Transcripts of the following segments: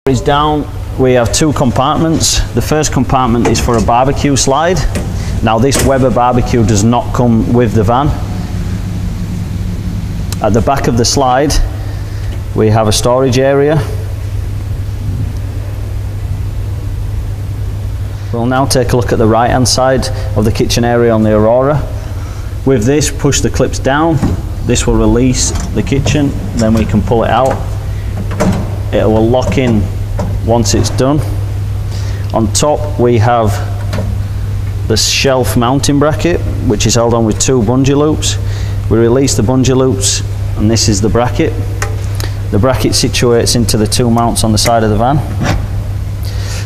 Is down, we have two compartments. The first compartment is for a barbecue slide. Now this Weber barbecue does not come with the van. At the back of the slide we have a storage area. We'll now take a look at the right hand side of the kitchen area on the Aurora. With this, push the clips down. This will release the kitchen, then we can pull it out. It will lock in once it's done. On top we have the shelf mounting bracket, which is held on with two bungee loops. We release the bungee loops and this is the bracket. The bracket situates into the two mounts on the side of the van.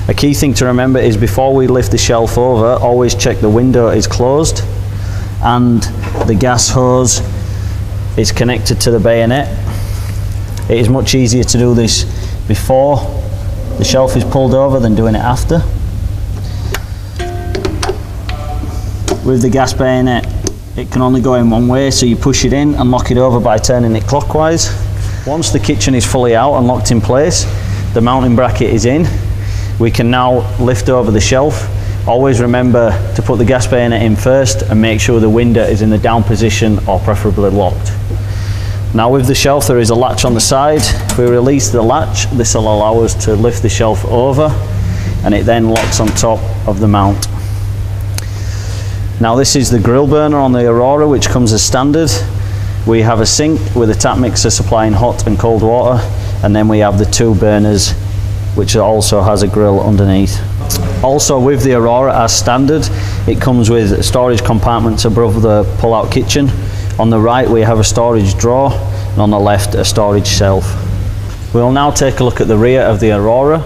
A key thing to remember is before we lift the shelf over, always check the window is closed and the gas hose is connected to the bayonet. It is much easier to do this before the shelf is pulled over than doing it after. With the gas bayonet, it can only go in one way, so you push it in and lock it over by turning it clockwise. Once the kitchen is fully out and locked in place, the mounting bracket is in, we can now lift over the shelf. Always remember to put the gas bayonet in first and make sure the window is in the down position or preferably locked. Now with the shelf there is a latch on the side. If we release the latch, this will allow us to lift the shelf over and it then locks on top of the mount. Now this is the grill burner on the Aurora, which comes as standard. We have a sink with a tap mixer supplying hot and cold water, and then we have the two burners which also has a grill underneath. Also with the Aurora as standard, it comes with storage compartments above the pull-out kitchen. On the right we have a storage drawer and on the left a storage shelf. We'll now take a look at the rear of the Aurora.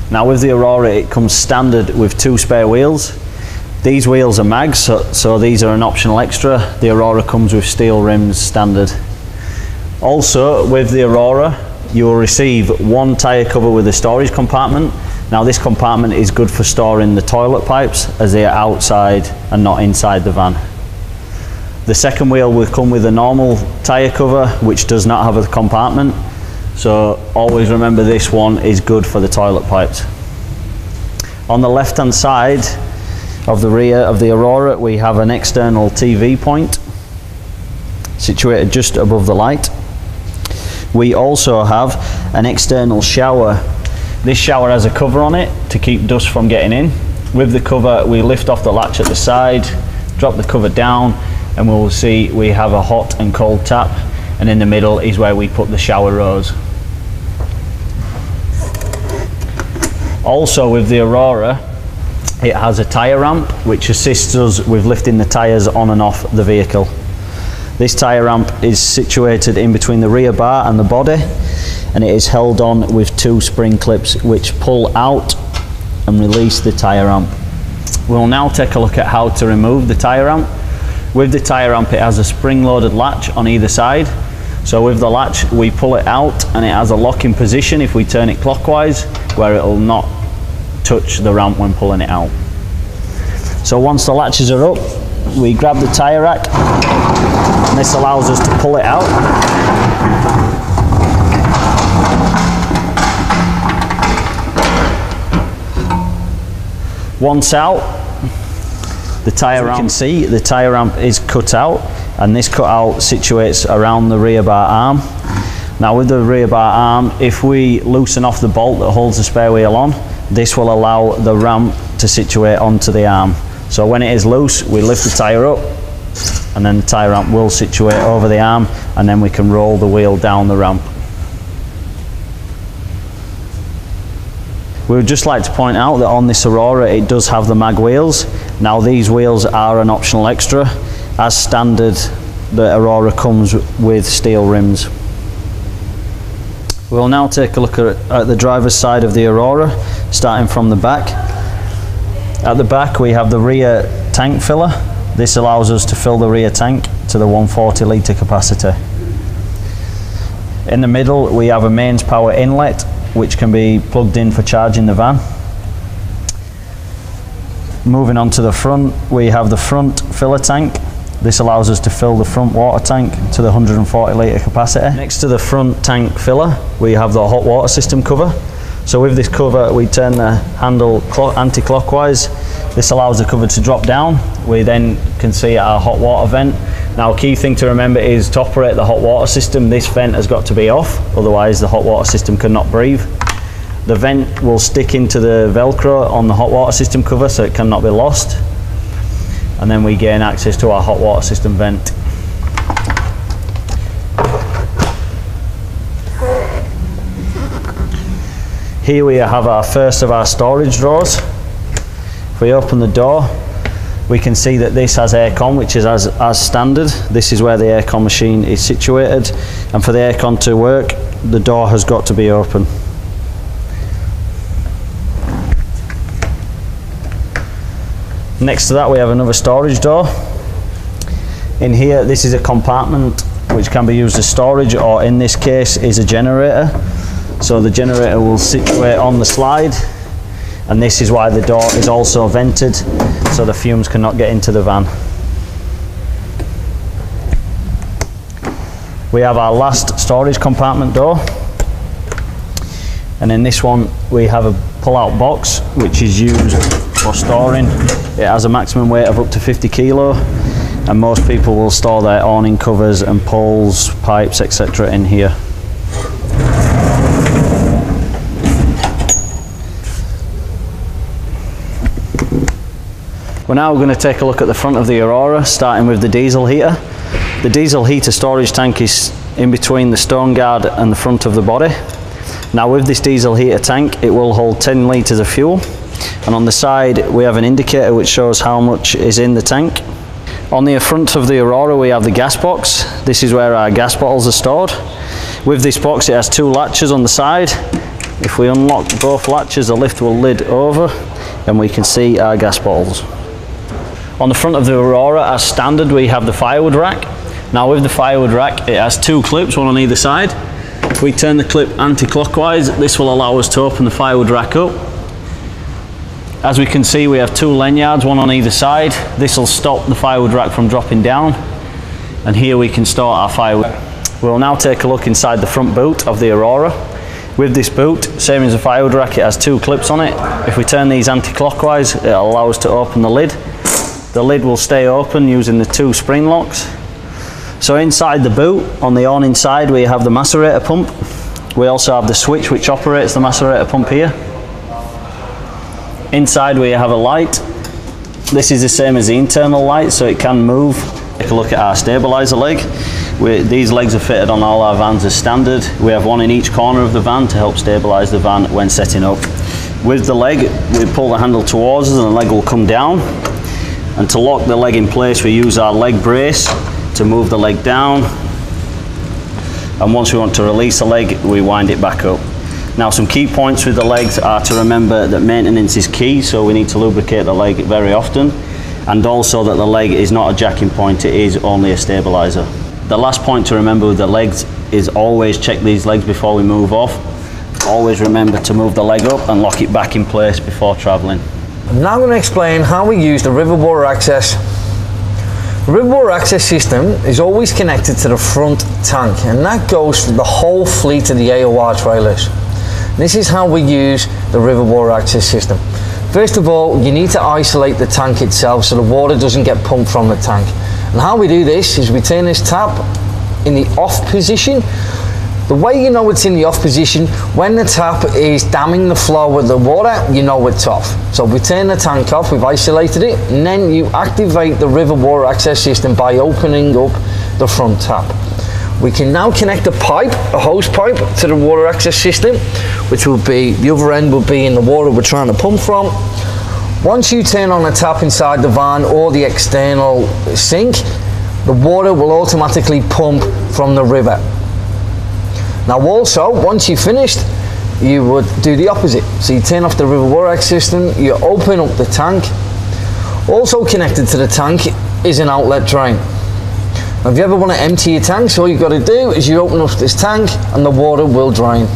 Now with the Aurora it comes standard with two spare wheels. These wheels are mags, so these are an optional extra. The Aurora comes with steel rims standard. Also with the Aurora you will receive one tyre cover with a storage compartment. Now this compartment is good for storing the toilet pipes as they are outside and not inside the van. The second wheel will come with a normal tyre cover which does not have a compartment, so always remember this one is good for the toilet pipes. On the left hand side of the rear of the Aurora we have an external TV point situated just above the light. We also have an external shower. This shower has a cover on it to keep dust from getting in. With the cover we lift off the latch at the side, drop the cover down, and we'll see we have a hot and cold tap, and in the middle is where we put the shower rose. Also with the Aurora it has a tyre ramp which assists us with lifting the tyres on and off the vehicle. This tyre ramp is situated in between the rear bar and the body, and it is held on with two spring clips which pull out and release the tyre ramp. We'll now take a look at how to remove the tyre ramp. With the tyre ramp it has a spring-loaded latch on either side. So with the latch we pull it out and it has a locking position if we turn it clockwise, where it will not touch the ramp when pulling it out. So once the latches are up, we grab the tyre rack and this allows us to pull it out. Once out, the tyre ramp, you can see the tyre ramp is cut out, and this cutout situates around the rear bar arm. Now with the rear bar arm, if we loosen off the bolt that holds the spare wheel on, this will allow the ramp to situate onto the arm. So when it is loose, we lift the tyre up and then the tyre ramp will situate over the arm, and then we can roll the wheel down the ramp. We would just like to point out that on this Aurora it does have the mag wheels. Now these wheels are an optional extra. As standard, the Aurora comes with steel rims. We'll now take a look at the driver's side of the Aurora, starting from the back. At the back we have the rear tank filler. This allows us to fill the rear tank to the 140 litre capacity. In the middle we have a mains power inlet which can be plugged in for charging the van. Moving on to the front, we have the front filler tank. This allows us to fill the front water tank to the 140 litre capacity. Next to the front tank filler we have the hot water system cover. So with this cover, we turn the handle anti-clockwise. This allows the cover to drop down. We then can see our hot water vent. Now, a key thing to remember is to operate the hot water system, this vent has got to be off, otherwise the hot water system cannot breathe. The vent will stick into the Velcro on the hot water system cover, so it cannot be lost. And then we gain access to our hot water system vent. Here we have our first of our storage drawers. If we open the door, we can see that this has aircon, which is as standard. This is where the aircon machine is situated, and for the aircon to work, the door has got to be open. Next to that, we have another storage door. In here, this is a compartment which can be used as storage, or in this case is a generator. So the generator will situate on the slide, and this is why the door is also vented, so the fumes cannot get into the van. We have our last storage compartment door, and in this one we have a pull-out box which is used for storing. It has a maximum weight of up to 50 kilo, and most people will store their awning covers and poles, pipes, etc. in here. We're now going to take a look at the front of the Aurora, starting with the diesel heater. The diesel heater storage tank is in between the stone guard and the front of the body. Now with this diesel heater tank, it will hold 10 litres of fuel, and on the side we have an indicator which shows how much is in the tank. On the front of the Aurora we have the gas box. This is where our gas bottles are stored. With this box, it has two latches on the side. If we unlock both latches, the lift will lid over and we can see our gas bottles. On the front of the Aurora, as standard, we have the firewood rack. Now with the firewood rack, it has two clips, one on either side. If we turn the clip anti-clockwise, this will allow us to open the firewood rack up. As we can see, we have two lanyards, one on either side. This will stop the firewood rack from dropping down. And here we can store our firewood. We'll now take a look inside the front boot of the Aurora. With this boot, same as the firewood rack, it has two clips on it. If we turn these anti-clockwise, it'll allow us to open the lid. The lid will stay open using the two spring locks. So inside the boot, on the awning side, we have the macerator pump. We also have the switch which operates the macerator pump here. Inside we have a light. This is the same as the internal light, so it can move. Take a look at our stabiliser leg. These legs are fitted on all our vans as standard. We have one in each corner of the van to help stabilise the van when setting up. With the leg, we pull the handle towards us and the leg will come down. And to lock the leg in place, we use our leg brace to move the leg down. And once we want to release the leg, we wind it back up. Now, some key points with the legs are to remember that maintenance is key, so we need to lubricate the leg very often. And also that the leg is not a jacking point, it is only a stabiliser. The last point to remember with the legs is always check these legs before we move off. Always remember to move the leg up and lock it back in place before travelling. I'm now going to explain how we use the river water access. The river water access system is always connected to the front tank, and that goes for the whole fleet of the AOR trailers. This is how we use the river water access system. First of all, you need to isolate the tank itself so the water doesn't get pumped from the tank. And how we do this is we turn this tap in the off position. The way you know it's in the off position, when the tap is damming the flow of the water, you know it's off. So we turn the tank off, we've isolated it, and then you activate the river water access system by opening up the front tap. We can now connect a pipe, a hose pipe, to the water access system, which will be, the other end will be in the water we're trying to pump from. Once you turn on the tap inside the van or the external sink, the water will automatically pump from the river. Now also, once you've finished, you would do the opposite. So you turn off the river water access system, you open up the tank. Also connected to the tank is an outlet drain. Now if you ever want to empty your tanks, all you've got to do is you open up this tank and the water will drain.